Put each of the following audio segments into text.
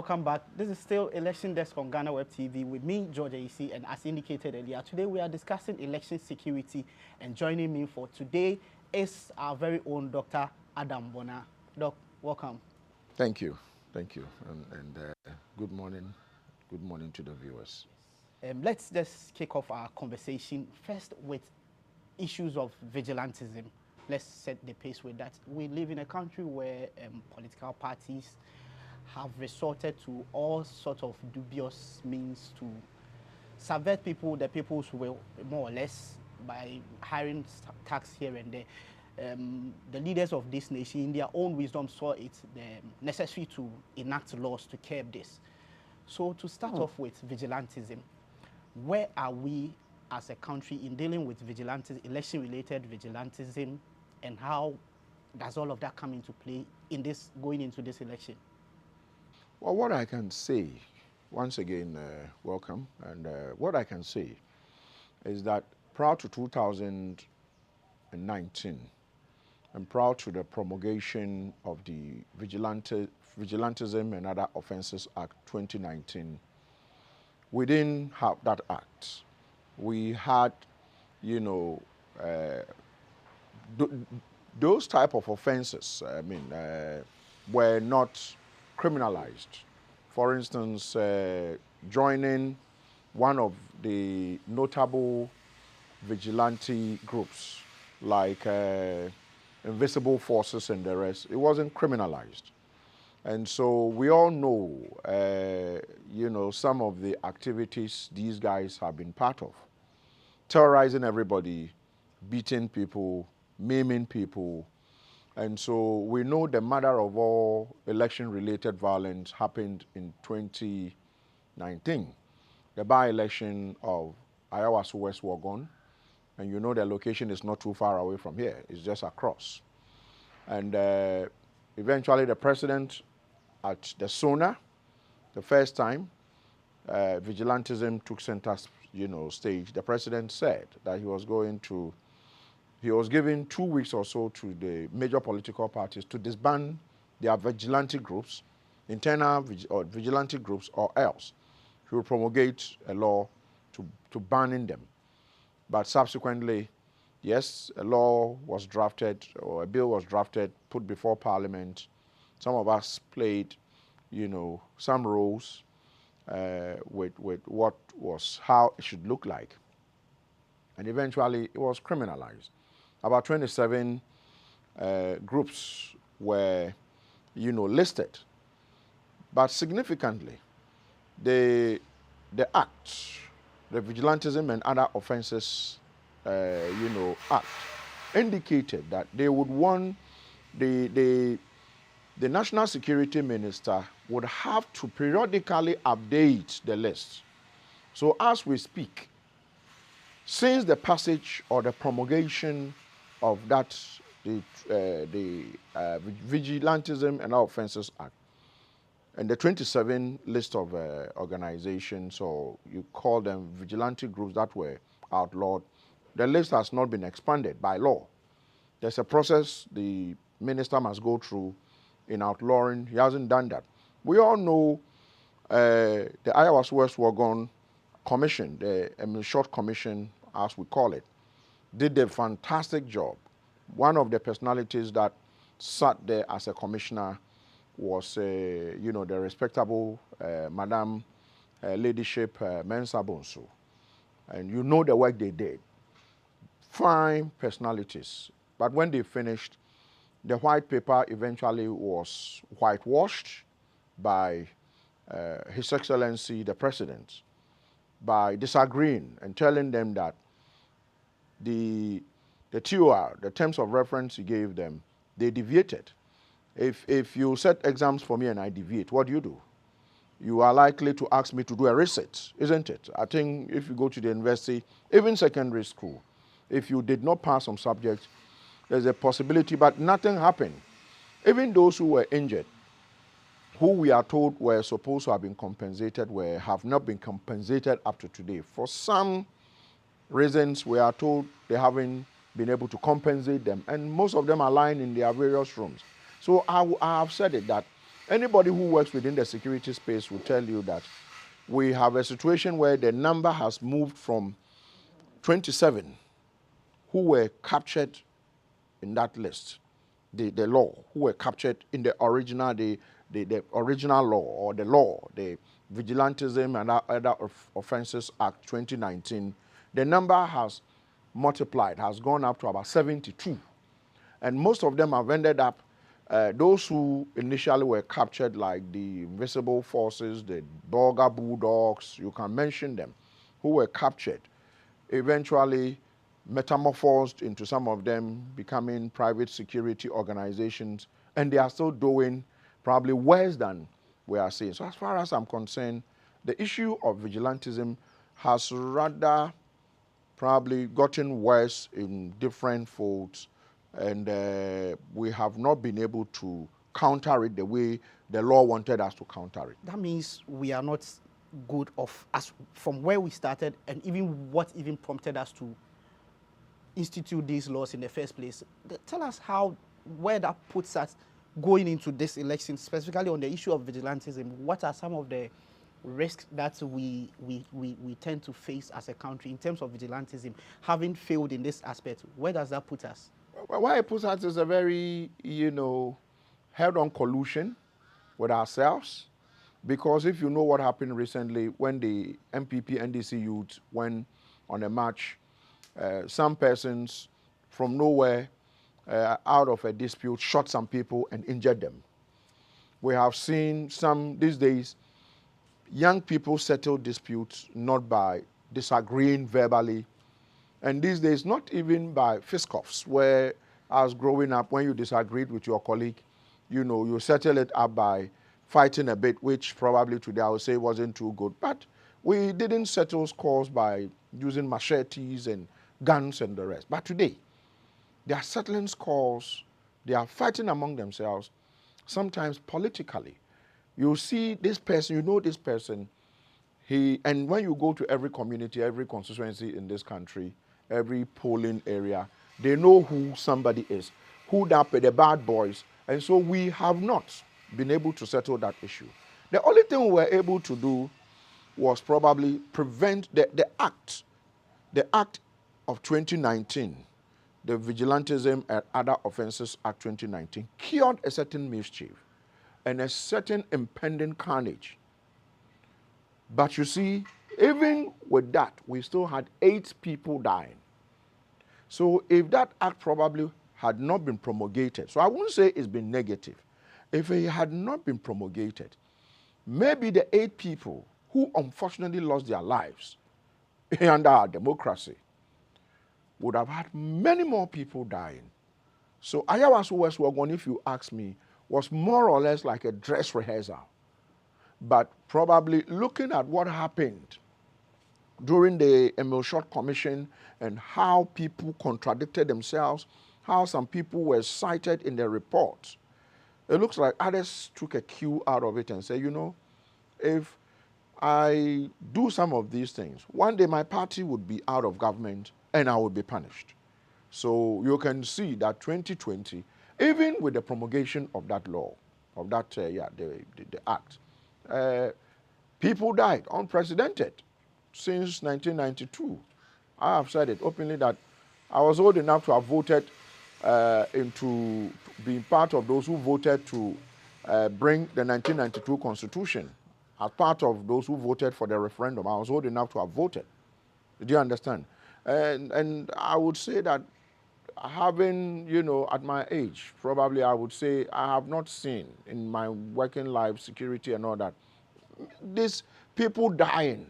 welcome back. This is still Election Desk on Ghanaweb TV with me, George AC, and as indicated earlier, today we are discussing election security, and joining me for today is our very own Dr. Adam Bonaa. Doc, welcome. Thank you, and good morning to the viewers. Let's just kick off our conversation first with issues of vigilantism. Let's set the pace with that. We live in a country where political parties have resorted to all sorts of dubious means to subvert the people's will, more or less, by hiring tax here and there. The leaders of this nation, in their own wisdom, saw it necessary to enact laws to curb this. So to start off with vigilantism, where are we as a country in dealing with vigilantism, election-related vigilantism, and how does all of that come into play in this going into this election? Well, what I can say, once again, welcome, and what I can say is that prior to 2019, and prior to the promulgation of the Vigilantism and Other Offences Act 2019, we didn't have that act. We had, those type of offences, were not criminalized. For instance, joining one of the notable vigilante groups like Invisible Forces and the rest, it wasn't criminalized. And so we all know, some of the activities these guys have been part of. Terrorizing everybody, beating people, maiming people. And so we know the matter of all election-related violence happened in 2019. The by-election of Ayawaso West Wagon, and you know the location is not too far away from here. It's just across. And eventually the president at the SONA, the first time vigilantism took center stage, the president said that he was giving 2 weeks or so to the major political parties to disband their vigilante groups, internal vigilante groups, or else he will promulgate a law to banning them. But subsequently, yes, a law was drafted, or a bill was drafted, put before Parliament. Some of us played, some roles with what was, how it should look like. And eventually, it was criminalized. About 27 groups were, listed. But significantly, the act, the Vigilantism and Other Offences, Act, indicated that they would want the National Security Minister would have to periodically update the list. So as we speak, since the passage or the promulgation of that, the Vigilantism and Other Offences Act, and the 27 list of organizations, or you call them vigilante groups that were outlawed, the list has not been expanded by law. There's a process the minister must go through in outlawing. He hasn't done that. We all know the Ayawaso West Wagon Commission, the short commission, as we call it, did a fantastic job. One of the personalities that sat there as a commissioner was, the respectable Madam Ladyship Mensa Bonsu. And you know the work they did. Fine personalities. But when they finished, the white paper eventually was whitewashed by His Excellency the President, by disagreeing and telling them that the TOR, the terms of reference he gave them, they deviated. If you set exams for me and I deviate, what do? You are likely to ask me to do a reset, isn't it? I think if you go to the university, even secondary school, if you did not pass some subjects, there's a possibility, but nothing happened. Even those who were injured, who we are told were supposed to have been compensated, have not been compensated up to today. For some reasons, we are told they haven't been able to compensate them, and most of them are lying in their various rooms. So I have said it that Anybody who works within the security space will tell you that we have a situation where the number has moved from 27 who were captured in that list, the law, who were captured in the original, the original law, or the law, the Vigilantism and Other Offences Act 2019, the number has multiplied, has gone up to about 72. And most of them have ended up, those who initially were captured, like the Invisible Forces, the Burger Bulldogs, you can mention them, who were captured, eventually metamorphosed into some of them becoming private security organizations, and they are still doing probably worse than we are seeing. So as far as I'm concerned, the issue of vigilantism has rather probably gotten worse in different folds, and we have not been able to counter it the way the law wanted us to counter it. That means we are not good off as from where we started, and even what even prompted us to institute these laws in the first place. Tell us where that puts us going into this election, specifically on the issue of vigilantism. What are some of the risks that we tend to face as a country in terms of vigilantism, having failed in this aspect? Where does that put us? Why it puts us is a very, head-on collusion with ourselves. Because if you know what happened recently when the MPP NDC youth went on a march, some persons from nowhere, out of a dispute, shot some people and injured them. We have seen some, these days, young people settle disputes not by disagreeing verbally, and these days not even by fisticuffs, where as growing up, when you disagreed with your colleague, you settle it up by fighting a bit, which probably today I would say wasn't too good. But we didn't settle scores by using machetes and guns and the rest. But today, they are settling scores, they are fighting among themselves, sometimes politically. You see this person, you know this person, and when you go to every community, every constituency in this country, every polling area, they know who somebody is, who the bad boys, and so we have not been able to settle that issue. The only thing we were able to do was probably prevent the act of 2019, the Vigilantism and Other Offences Act 2019, cured a certain mischief and a certain impending carnage. But you see, even with that, we still had 8 people dying. So if that act probably had not been promulgated, so I won't say it's been negative. If it had not been promulgated, maybe the 8 people who unfortunately lost their lives under our democracy would have had many more people dying. So Ayawaso West Wagon, if you ask me, was more or less like a dress rehearsal. But probably looking at what happened during the Emil Short Commission and how people contradicted themselves, how some people were cited in their reports, it looks like others took a cue out of it and said, if I do some of these things, one day my party would be out of government and I would be punished. So you can see that 2020, even with the promulgation of that law, of that, the act, people died unprecedented since 1992. I have said it openly that I was old enough to have voted into being part of those who voted to bring the 1992 Constitution. As part of those who voted for the referendum, I was old enough to have voted. Do you understand? And I would say that having, at my age, probably I would say I have not seen in my working life, security and all that, these people dying.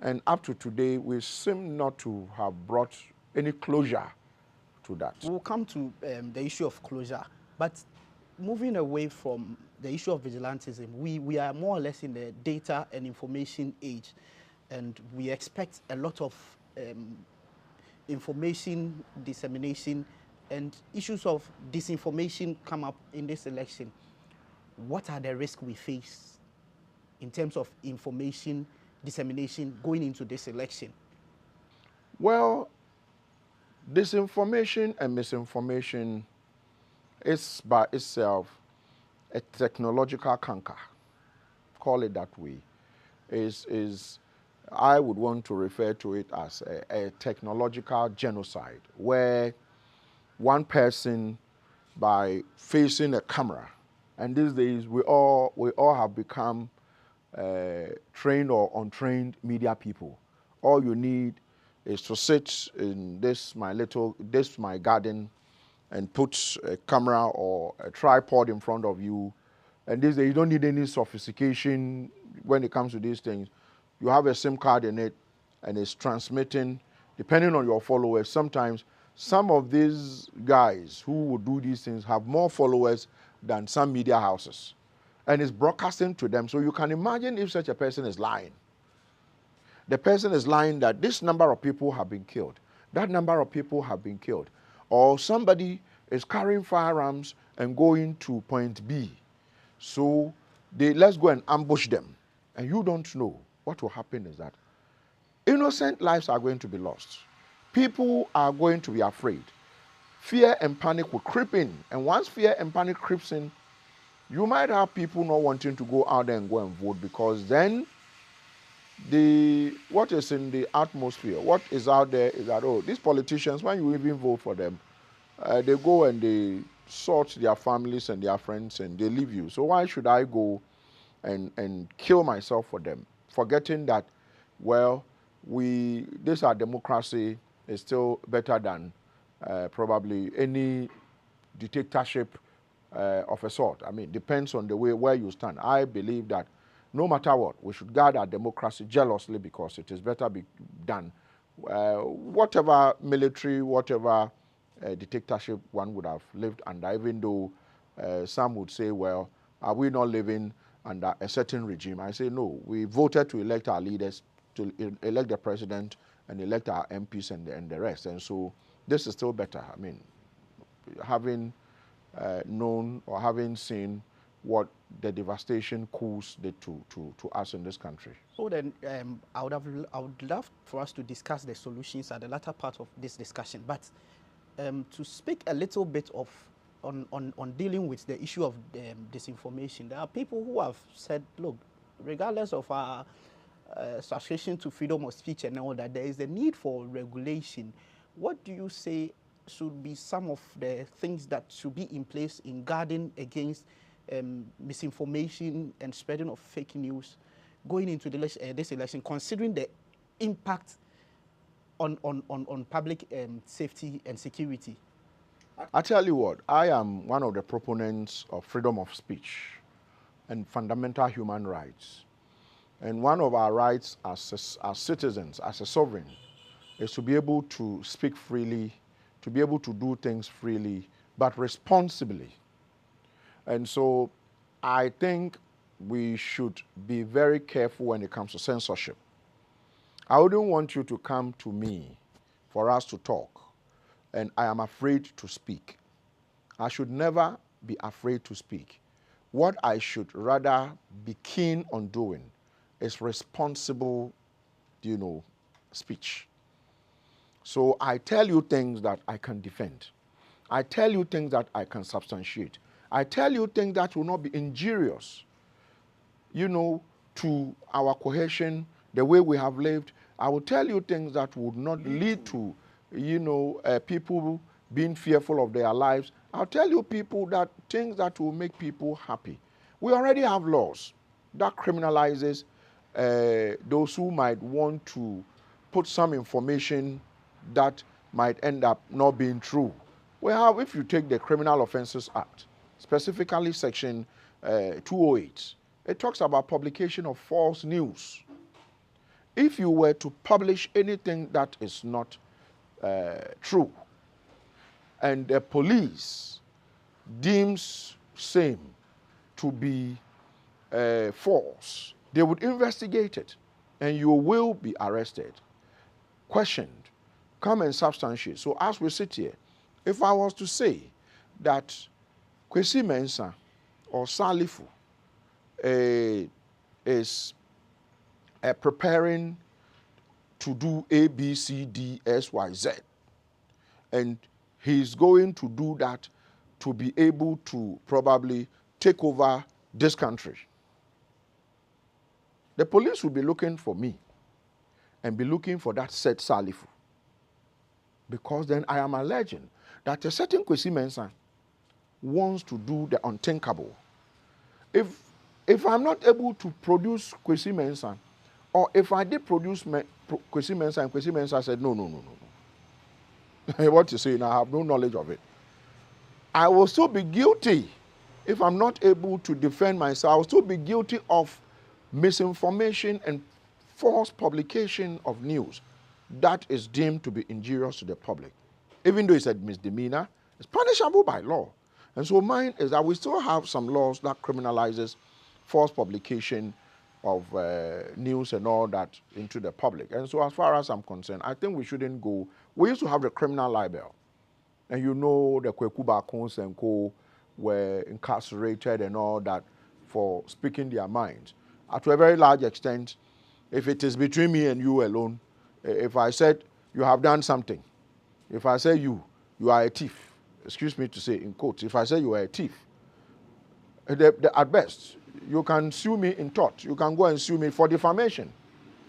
And up to today, we seem not to have brought any closure to that. We'll come to the issue of closure, but moving away from the issue of vigilantism, we are more or less in the data and information age, and we expect a lot of information dissemination and issues of disinformation come up in this election. What are the risks we face in terms of information dissemination going into this election? Well, disinformation and misinformation is by itself a technological canker, call it that way, is I would want to refer to it as a technological genocide, where one person, by facing a camera, and these days we all have become trained or untrained media people. All you need is to sit in this my garden and put a camera or a tripod in front of you. And these days you don't need any sophistication when it comes to these things. You have a SIM card in it and it's transmitting, depending on your followers. Sometimes some of these guys who would do these things have more followers than some media houses. And it's broadcasting to them. So you can imagine if such a person is lying. The person is lying that this number of people have been killed, that number of people have been killed. Or somebody is carrying firearms and going to point B. So let's go and ambush them. And you don't know. What will happen is that innocent lives are going to be lost. People are going to be afraid. Fear and panic will creep in. And once fear and panic creeps in, you might have people not wanting to go out there and go and vote, because then what is in the atmosphere, what is out there is that, oh, these politicians, when you even vote for them, they go and they sort their families and their friends and they leave you. So why should I go and kill myself for them? Forgetting that, well, this our democracy is still better than probably any dictatorship of a sort. I mean, depends on the way where you stand. I believe that no matter what, we should guard our democracy jealously, because it is better be done. Whatever military, whatever dictatorship one would have lived under, even though some would say, well, are we not living under a certain regime? I say, no, we voted to elect our leaders, to elect the president and elect our MPs and the rest. And so this is still better. I mean, having known or having seen what the devastation caused to us in this country. So then, I would love for us to discuss the solutions at the latter part of this discussion. But to speak a little bit on dealing with the issue of disinformation, there are people who have said, look, regardless of our subscription to freedom of speech and all that, there is a need for regulation. What do you say should be some of the things that should be in place in guarding against misinformation and spreading of fake news going into this election, considering the impact on public safety and security? I tell you what, I am one of the proponents of freedom of speech and fundamental human rights. And one of our rights as citizens, as a sovereign, is to be able to speak freely, to be able to do things freely, but responsibly. And so I think we should be very careful when it comes to censorship. I wouldn't want you to come to me for us to talk, and I am afraid to speak. I should never be afraid to speak. What I should rather be keen on doing is responsible, speech. So I tell you things that I can defend. I tell you things that I can substantiate. I tell you things that will not be injurious, to our cohesion, the way we have lived. I will tell you things that would not lead to, people being fearful of their lives. I'll tell you things that will make people happy. We already have laws that criminalizes those who might want to put some information that might end up not being true. We have, if you take the Criminal Offences Act, specifically Section 208, it talks about publication of false news. If you were to publish anything that is not true, and the police deems same to be false, they would investigate it, and you will be arrested, questioned, come and substantiate. So as we sit here, if I was to say that Kwesi Mensah or Salifu is preparing to do A, B, C, D, S, Y, Z, and he's going to do that to be able to probably take over this country, the police will be looking for me and be looking for that said Salifu. Because then I am alleging that a certain Kwesi Mensah wants to do the unthinkable. If I'm not able to produce Kwesi Mensah, or if I did produce Kwesi Mensah and Kwesi Mensah said, no. What you saying, I have no knowledge of it. I will still be guilty if I'm not able to defend myself. I will still be guilty of misinformation and false publication of news that is deemed to be injurious to the public. Even though it's a misdemeanor, it's punishable by law. And so mine is that we still have some laws that criminalizes false publication of news and all that into the public. And so as far as I'm concerned, I think we shouldn't go. We used to have the criminal libel. And you know the Kweku Bakons and co were incarcerated and all that for speaking their minds. To a very large extent, if it is between me and you alone, if I said you have done something, if I say you are a thief, excuse me to say in quotes, if I say you are a thief, at best, you can sue me in tort. You can go and sue me for defamation.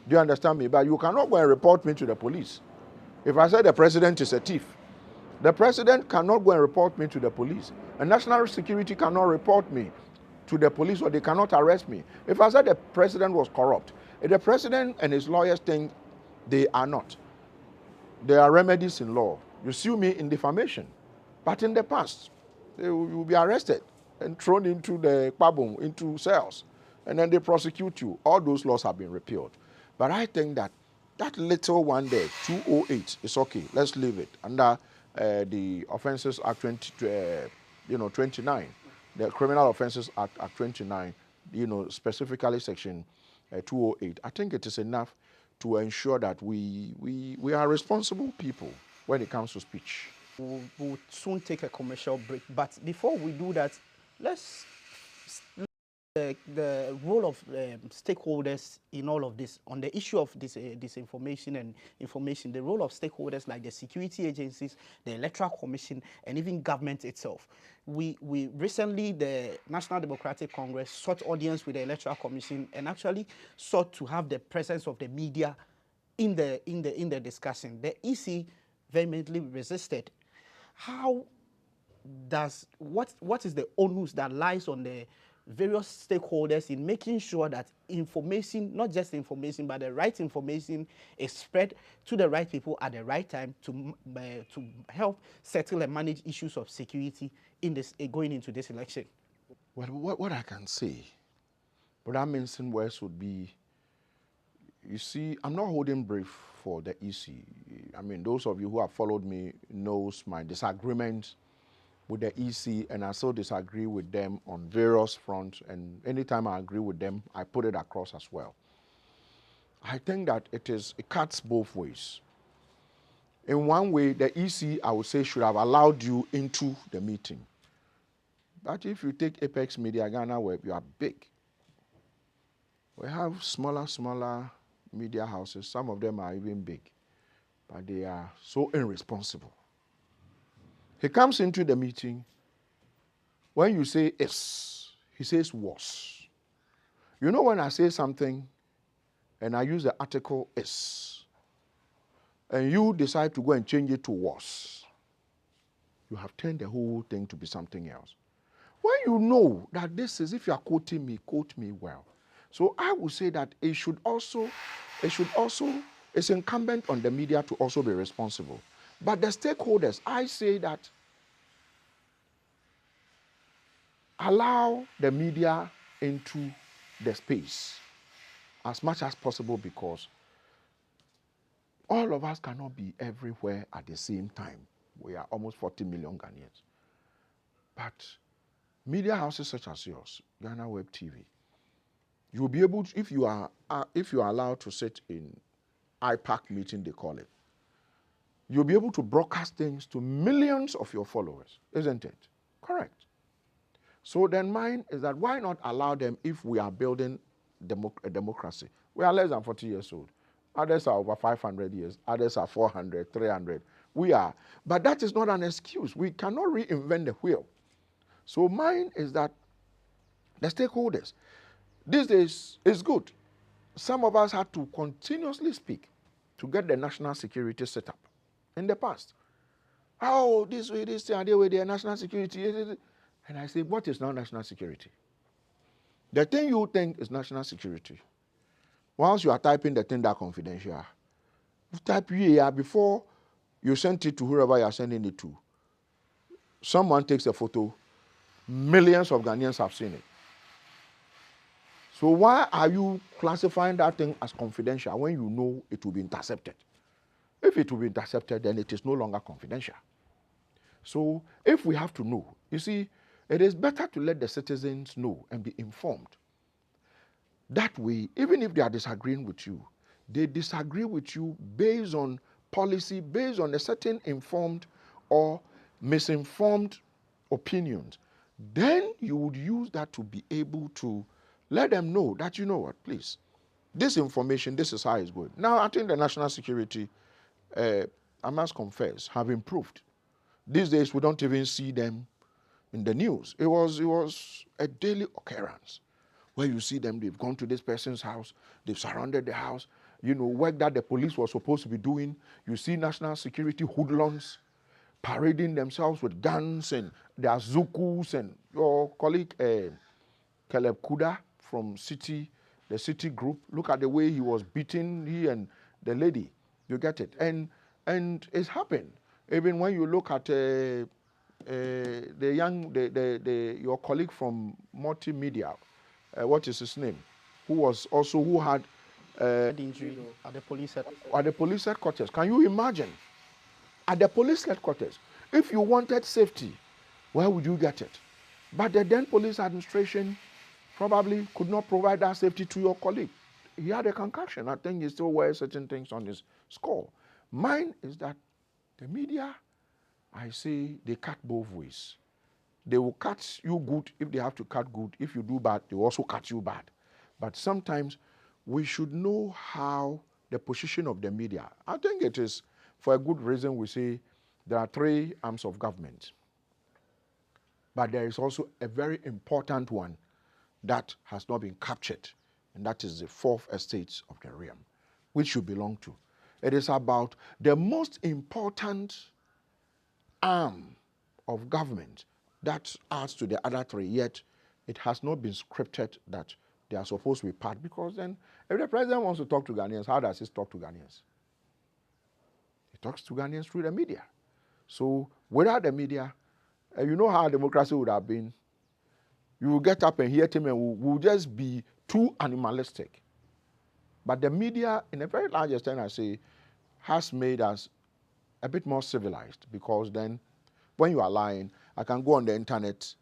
Do you understand me? But you cannot go and report me to the police. If I say the president is a thief, the president cannot go and report me to the police. And national security cannot report me to the police, or they cannot arrest me. If I said the president was corrupt, if the president and his lawyers think they are not, there are remedies in law. You sue me in defamation. But in the past, you will be arrested and thrown into the kwabum, into cells, and then they prosecute you. All those laws have been repealed. But I think that little one there, 208, is okay. Let's leave it under the Offences Act 29, the Criminal Offences Act 29, specifically Section 208. I think it is enough to ensure that we are responsible people when it comes to speech. We'll soon take a commercial break, but before we do that, let's the role of stakeholders in all of this, on the issue of this disinformation and information, the role of stakeholders like the security agencies, the Electoral Commission, and even government itself. We recently, the National Democratic Congress sought audience with the Electoral Commission and actually sought to have the presence of the media in the discussion. The EC vehemently resisted. How does what is the onus that lies on the various stakeholders in making sure that information, not just information, but the right information is spread to the right people at the right time to help settle and manage issues of security in this going into this election? Well, what I can say, but that means in words would be, you see, I'm not holding brief for the EC. I mean, those of you who have followed me knows my disagreement with the EC, and I still disagree with them on various fronts, and anytime I agree with them, I put it across as well. I think that it cuts both ways. In one way, the EC, I would say, should have allowed you into the meeting. But if you take Apex Media, Ghanaweb, you are big. We have smaller media houses. Some of them are even big, but they are so irresponsible. He comes into the meeting. When you say is, he says was. You know, when I say something and I use the article is, and you decide to go and change it to was, you have turned the whole thing to be something else. When you know that this is, if you are quoting me, quote me well. So I would say that it's incumbent on the media to also be responsible. But the stakeholders, I say that allow the media into the space as much as possible, because all of us cannot be everywhere at the same time. We are almost 40 million Ghanaians. But media houses such as yours, Ghanaweb TV, you will be able to, if you are allowed to sit in IPAC meeting, they call it, you'll be able to broadcast things to millions of your followers, isn't it? Correct. So then mine is that why not allow them if we are building a democracy? We are less than 40 years old. Others are over 500 years. Others are 400, 300. We are. But that is not an excuse. We cannot reinvent the wheel. So mine is that the stakeholders. These days, it's good. Some of us had to continuously speak to get the national security set up in the past. Oh, this way, this thing, that way, the national security. And I say, what is now national security? The thing you think is national security. Once you are typing the thing that confidential, you type here before you send it to whoever you are sending it to. Someone takes a photo, millions of Ghanaians have seen it. So why are you classifying that thing as confidential when you know it will be intercepted? If it will be intercepted, then it is no longer confidential. So if we have to know, you see, it is better to let the citizens know and be informed. That way, even if they are disagreeing with you, they disagree with you based on policy, based on a certain informed or misinformed opinions. Then you would use that to be able to let them know that, you know what, please, this information, this is how it's going. Now, I think the national security, I must confess, have improved. These days, we don't even see them in the news. It was a daily occurrence where you see them, they've gone to this person's house, they've surrounded the house, you know, work that the police was supposed to be doing. You see national security hoodlums parading themselves with guns and their zukus, and your colleague Caleb Kuda from the city group, look at the way he was beating, he and the lady, you get it. And it's happened. Even when you look at your colleague from multimedia, what is his name, who had injury at the police headquarters. Can you imagine? At the police headquarters, if you wanted safety, where would you get it? But the then police administration probably could not provide that safety to your colleague. He had a concussion. I think he still wears certain things on his skull. Mine is that the media, I say, they cut both ways. They will cut you good if they have to cut good. If you do bad, they will also cut you bad. But sometimes we should know how the position of the media. I think it is for a good reason we say there are three arms of government. But there is also a very important one that has not been captured, and that is the fourth estate of the realm, which you belong to. It is about the most important arm of government that adds to the other three, yet it has not been scripted that they are supposed to be part, because then if the president wants to talk to Ghanaians, how does he talk to Ghanaians? He talks to Ghanaians through the media. So without the media, you know how democracy would have been. You will get up and hear him and will just be too animalistic. But the media, in a very large extent, I say, has made us a bit more civilized, because then when you are lying, I can go on the internet.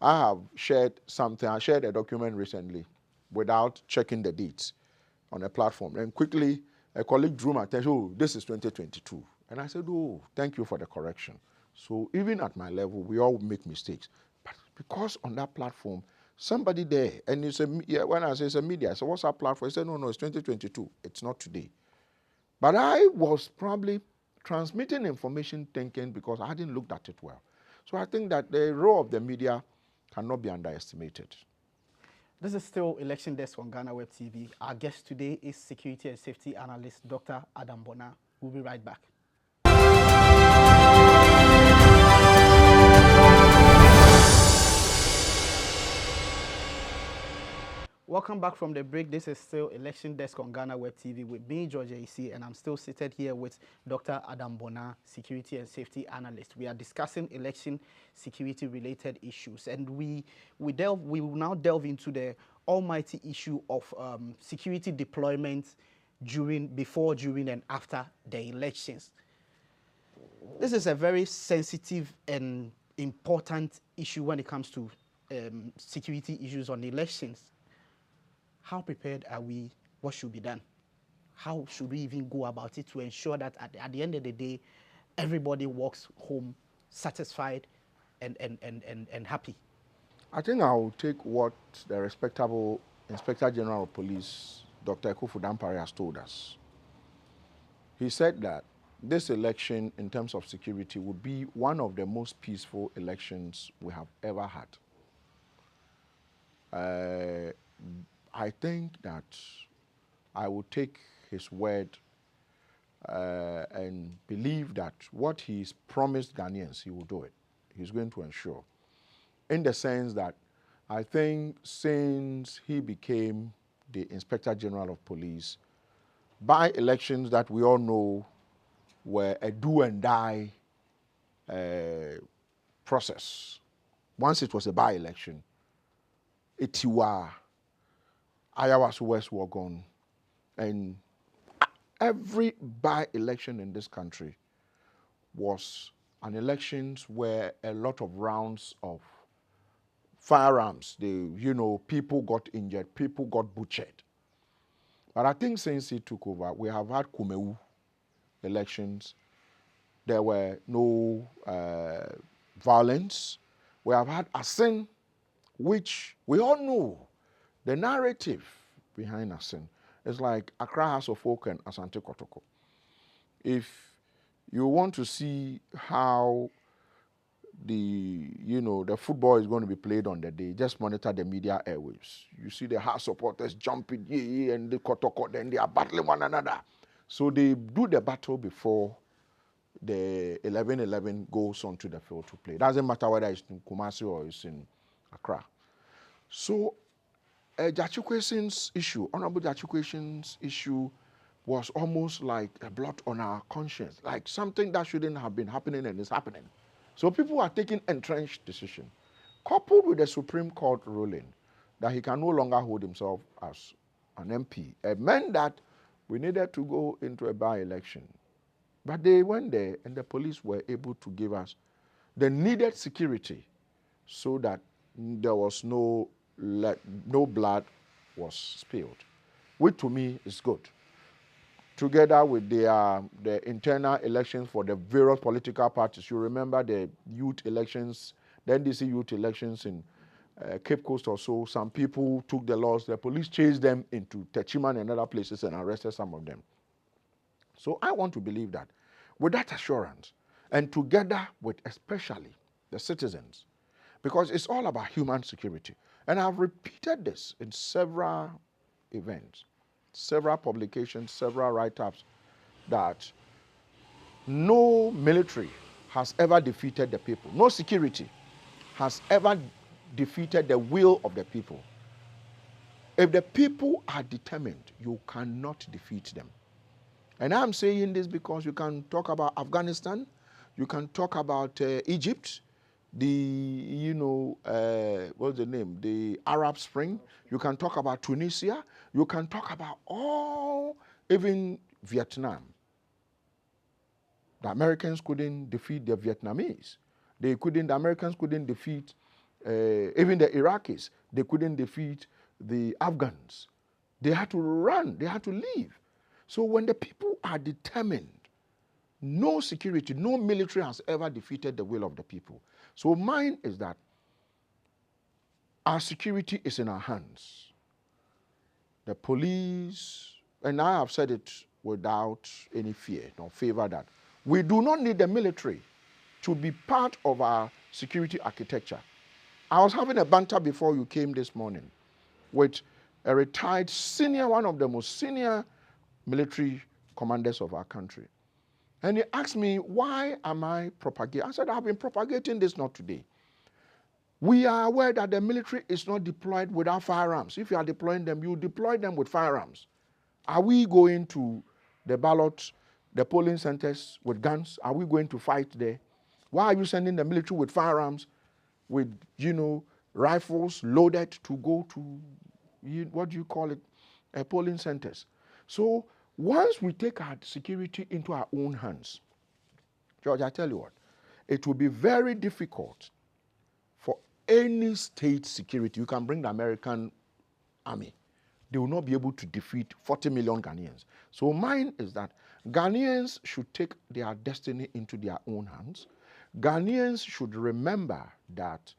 I have shared something. I shared a document recently without checking the dates on a platform. And quickly, a colleague drew my attention, oh, this is 2022. And I said, oh, thank you for the correction. So even at my level, we all make mistakes. But because on that platform, somebody there, and you say, yeah, when I say it's a media, I said, what's our platform? He said, no, it's 2022. It's not today. But I was probably transmitting information thinking because I hadn't looked at it well. So I think that the role of the media cannot be underestimated. This is still Election Desk on Ghanaweb TV. Our guest today is Security and Safety Analyst Dr. Adam Bonaa. We'll be right back. Welcome back from the break. This is still Election Desk on Ghanaweb TV with me, George AC, and I'm still seated here with Dr. Adam Bonaa, Security and Safety Analyst. We are discussing election security-related issues, and we will now delve into the almighty issue of security deployment before, during, and after the elections. This is a very sensitive and important issue when it comes to security issues on elections. How prepared are we? What should be done? How should we even go about it to ensure that at the end of the day, everybody walks home satisfied and happy? I think I'll take what the respectable Inspector General of Police, Dr. Ekufu Dampare, has told us. He said that this election, in terms of security, would be one of the most peaceful elections we have ever had. Uh, I think that I will take his word and believe that what he's promised Ghanaians, he will do it. He's going to ensure. In the sense that I think since he became the Inspector General of Police, by elections that we all know were a do and die process. Once it was a by-election, Itiwa, Ayawas West were gone, and every by-election in this country was an election where a lot of rounds of firearms, people got injured, people got butchered. But I think since he took over, we have had Kumewu elections. There were no violence. We have had Asin, which we all know the narrative behind Asin. It's like Accra House of Folk and Asante Kotoko. If you want to see how the football is going to be played on the day, just monitor the media airwaves. You see the House supporters jumping, and the Kotoko, then they are battling one another. So they do the battle before the 11-11 goes onto the field to play. It doesn't matter whether it's in Kumasi or it's in Accra. So Jachikwesin's issue, Honorable Jachikwesin's issue, was almost like a blot on our conscience, like something that shouldn't have been happening and is happening. So people are taking entrenched decision, coupled with the Supreme Court ruling that he can no longer hold himself as an MP. It meant that we needed to go into a by-election. But they went there and the police were able to give us the needed security so that there was no blood was spilled, which to me is good. Together with the internal elections for the various political parties. You remember the youth elections, the NDC youth elections in Cape Coast or so. Some people took the laws. The police chased them into Techiman and other places and arrested some of them. So I want to believe that with that assurance, and together with especially the citizens, because it's all about human security. And I've repeated this in several events, several publications, several write-ups, that no military has ever defeated the people. No security has ever defeated the will of the people. If the people are determined, you cannot defeat them. And I'm saying this because you can talk about Afghanistan, you can talk about Egypt, what's the name? The Arab Spring. You can talk about Tunisia. You can talk about even Vietnam. The Americans couldn't defeat the Vietnamese. The Americans couldn't defeat even the Iraqis. They couldn't defeat the Afghans. They had to run. They had to leave. So when the people are determined, no security, no military has ever defeated the will of the people. So mine is that our security is in our hands. The police, and I have said it without any fear nor favor, that we do not need the military to be part of our security architecture. I was having a banter before you came this morning with a retired one of the most senior military commanders of our country. And he asked me, why am I propagating? I said, I've been propagating this not today. We are aware that the military is not deployed without firearms. If you are deploying them, you deploy them with firearms. Are we going to the polling centers with guns? Are we going to fight there? Why are you sending the military with firearms, with, rifles loaded to go to, polling centers? So once we take our security into our own hands, George, I tell you what, it will be very difficult for any state security. You can bring the American army. They will not be able to defeat 40 million Ghanaians. So mine is that Ghanaians should take their destiny into their own hands. Ghanaians should remember that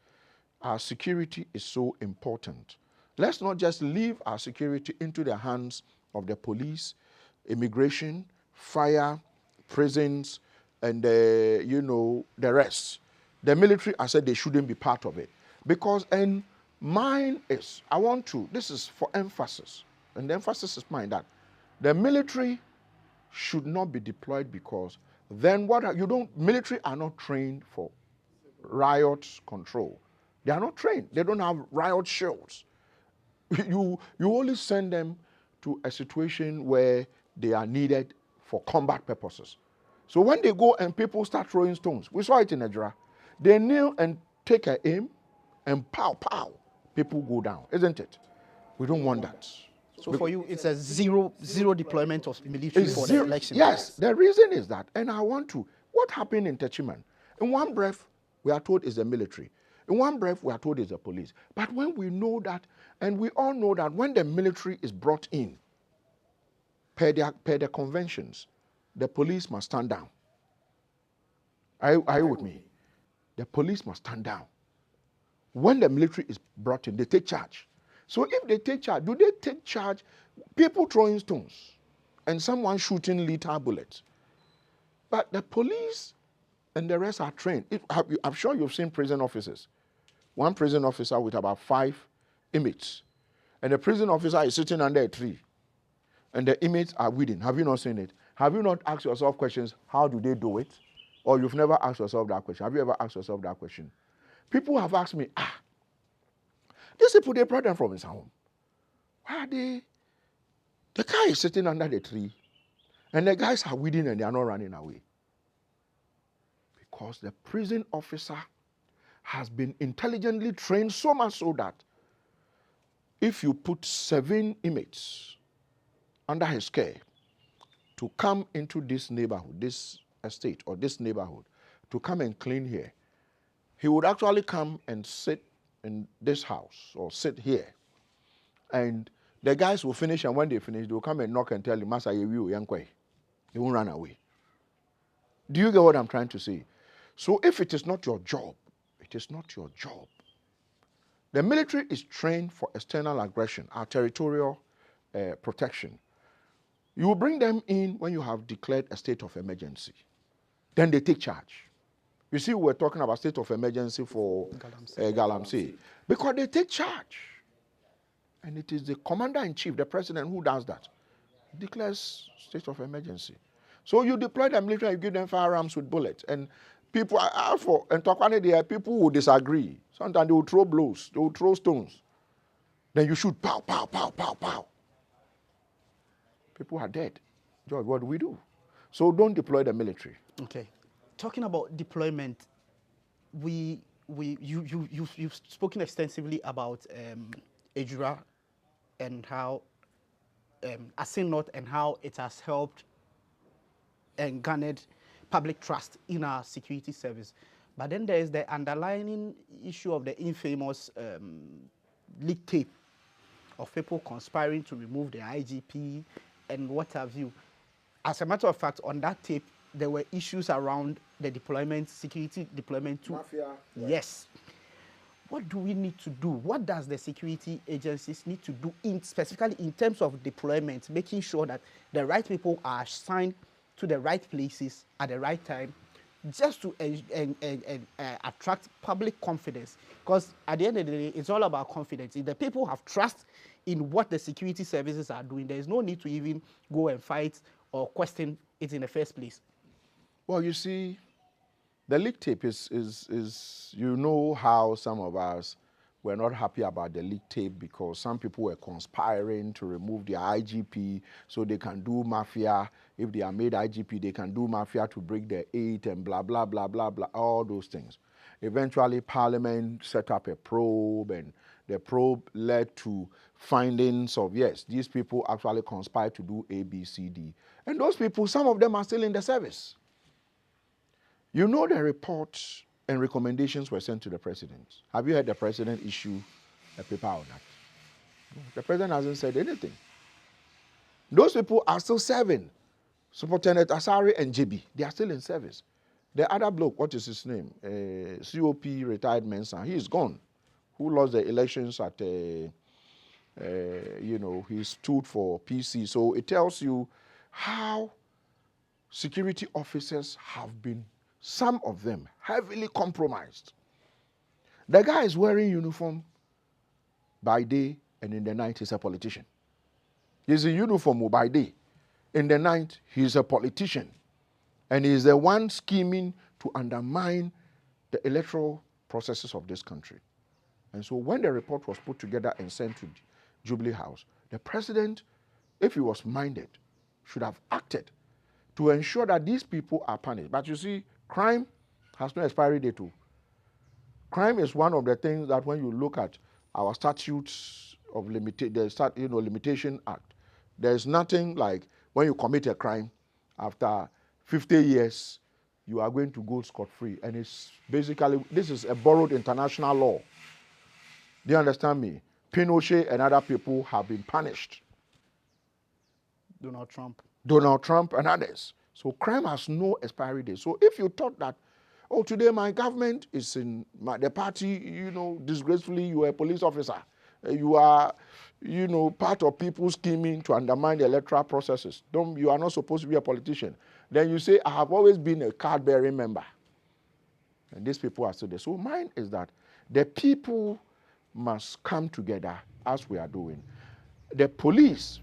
our security is so important. Let's not just leave our security into the hands of the police, immigration, fire, prisons, and the rest. The military, I said, they shouldn't be part of it. Because, and Mine is, this is for emphasis, and the emphasis is mine, that the military should not be deployed, because then military are not trained for riot control. They are not trained. They don't have riot shields. You only send them to a situation where they are needed for combat purposes. So when they go and people start throwing stones, we saw it in Nigeria, they kneel and take an aim, and pow, pow, people go down, isn't it? We don't want that. So for you, it's a zero deployment of military for the election. Yes, the reason is that, and what happened in Techiman? In one breath, we are told it's the military. In one breath, we are told it's the police. But when we know that, and we all know that when the military is brought in, per the conventions, the police must stand down. Are you with me? The police must stand down. When the military is brought in, they take charge. So if they take charge, do they take charge? People throwing stones and someone shooting lethal bullets. But the police and the rest are trained. I'm sure you've seen prison officers. One prison officer with about 5 inmates. And the prison officer is sitting under a tree. And the inmates are within. Have you not seen it? Have you not asked yourself questions, how do they do it? Or you've never asked yourself that question. Have you ever asked yourself that question? People have asked me, these people, they brought them from his home. Why are they? The guy is sitting under the tree, and the guys are within and they are not running away. Because the prison officer has been intelligently trained, so much so that if you put 7 inmates under his care to come into this neighborhood, this estate or this neighborhood, to come and clean here, he would actually come and sit in this house or sit here. And the guys will finish, and when they finish, they will come and knock and tell him, Master, you yankwe. They won't run away. Do you get what I'm trying to say? So if it is not your job, it is not your job. The military is trained for external aggression, our territorial protection. You will bring them in when you have declared a state of emergency. Then they take charge. You see, we're talking about state of emergency for Galamsey. Because they take charge. And it is the commander-in-chief, the president, who does that. Declares state of emergency. So you deploy the military, you give them firearms with bullets. And people people will disagree. Sometimes they will throw blows, they will throw stones. Then you shoot, pow, pow, pow, pow, pow. People are dead. George, what do we do? So don't deploy the military. Okay. Talking about deployment, you've spoken extensively about Ejura and how Asinot and how it has helped and garnered public trust in our security service. But then there is the underlying issue of the infamous leak tape of people conspiring to remove the IGP and what have you. As a matter of fact, on that tape, there were issues around the deployment, security deployment too. Mafia. Right. Yes. What do we need to do? What does the security agencies need to do specifically in terms of deployment, making sure that the right people are assigned to the right places at the right time, just to attract public confidence? Because at the end of the day, it's all about confidence. If the people have trust in what the security services are doing, there is no need to even go and fight or question it in the first place. Well, you see, the leak tape is you know how some of us were not happy about the leak tape because some people were conspiring to remove their IGP so they can do mafia. If they are made IGP, they can do mafia to break their 8 and blah, blah, blah, blah, blah, all those things. Eventually, Parliament set up a probe, and the probe led to findings of, yes, these people actually conspired to do A, B, C, D. And those people, some of them are still in the service. You know the reports and recommendations were sent to the president. Have you heard the president issue a paper on that? The president hasn't said anything. Those people are still serving. Superintendent Asari and JB, they are still in service. The other bloke, what is his name? COP retired Mensa, he is gone. Who lost the elections at, he stood for PC. So it tells you how security officers have been, some of them, heavily compromised. The guy is wearing uniform by day, and in the night he's a politician. He's in uniform by day. In the night, he's a politician. And he's the one scheming to undermine the electoral processes of this country. And so when the report was put together and sent to Jubilee House, the president, if he was minded, should have acted to ensure that these people are punished. But you see, crime has no expiry date too. Crime is one of the things that when you look at our statutes of limitation act, there's nothing like when you commit a crime, after 50 years, you are going to go scot-free. And it's basically, this is a borrowed international law. Do you understand me? Pinochet and other people have been punished. Donald Trump and others. So crime has no expiry date. So if you thought that, oh, today my government is in the party, disgracefully, you are a police officer. You are, part of people scheming to undermine the electoral processes. You are not supposed to be a politician. Then you say, I have always been a card-bearing member. And these people are still there. So mine is that the people must come together as we are doing. The police,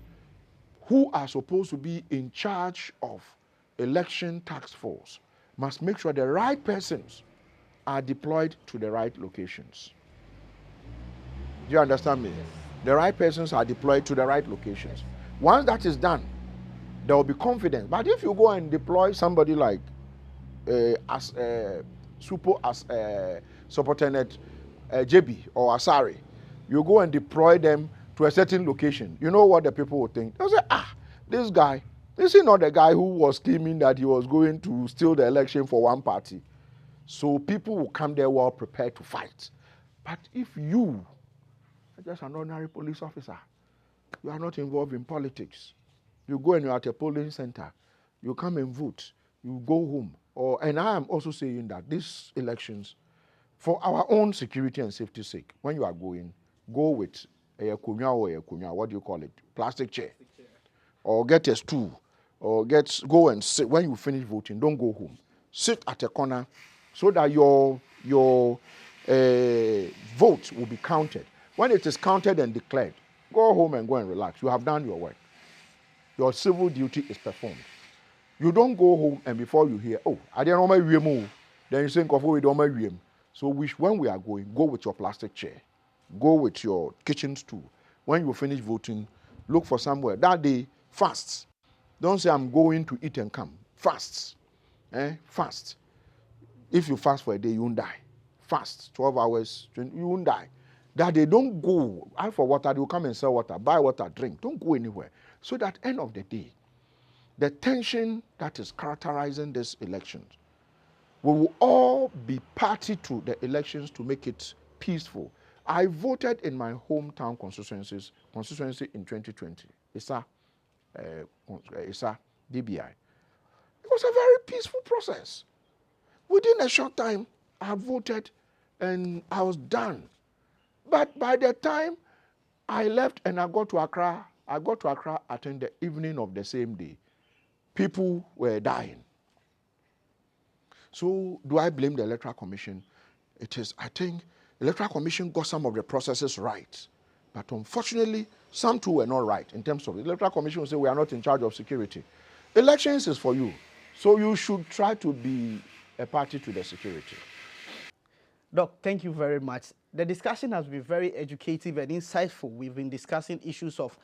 who are supposed to be in charge of election task force, must make sure the right persons are deployed to the right locations. Do you understand me? Yes. The right persons are deployed to the right locations. Yes. Once that is done, there will be confidence. But if you go and deploy somebody like Superintendent JB or Asari, you go and deploy them to a certain location. You know what the people will think? They'll say, this guy, this is not the guy who was scheming that he was going to steal the election for one party. So people will come there well prepared to fight. But if you are just an ordinary police officer, you are not involved in politics, you go and you're at a polling center, you come and vote, you go home. And I am also saying that these elections, for our own security and safety sake, when you are going, go with a kunya or a kunya, what do you call it? Plastic chair. Or get a stool. Or go and sit. When you finish voting, don't go home. Sit at a corner so that your vote will be counted. When it is counted and declared, go home and go and relax. You have done your work. Your civil duty is performed. You don't go home and before you hear, I didn't know my VM, then you say, we don't my VM. So when we are going, go with your plastic chair. Go with your kitchen stool. When you finish voting, look for somewhere. That day, fast. Don't say, I'm going to eat and come. Fast. Fast. If you fast for a day, you won't die. Fast. 12 hours, you won't die. That day, don't go. Ask for water, they will come and sell water. Buy water, drink. Don't go anywhere. So that end of the day, the tension that is characterizing these elections, we will all be party to the elections to make it peaceful. I voted in my hometown constituency in 2020. Isa DBI. It was a very peaceful process. Within a short time, I voted and I was done. But by the time I left and I got to Accra at the evening of the same day. People were dying. So do I blame the Electoral Commission? I think the Electoral Commission got some of the processes right. But unfortunately, some too were not right in terms of the Electoral Commission will say we are not in charge of security. Elections is for you. So you should try to be a party to the security. Doc, thank you very much. The discussion has been very educative and insightful. We've been discussing issues of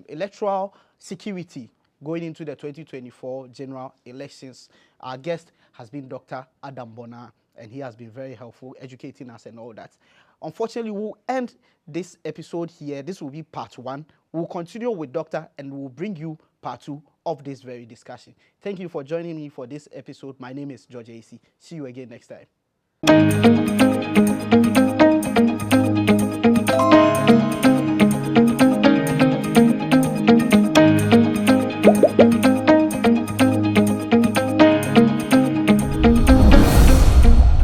electoral security going into the 2024 general elections. Our guest has been Dr. Adam Bonaa, and he has been very helpful, educating us and all that. Unfortunately, we'll end this episode here. This will be part 1. We'll continue with Doctor, and we'll bring you part 2 of this very discussion. Thank you for joining me for this episode. My name is George AC. See you again next time.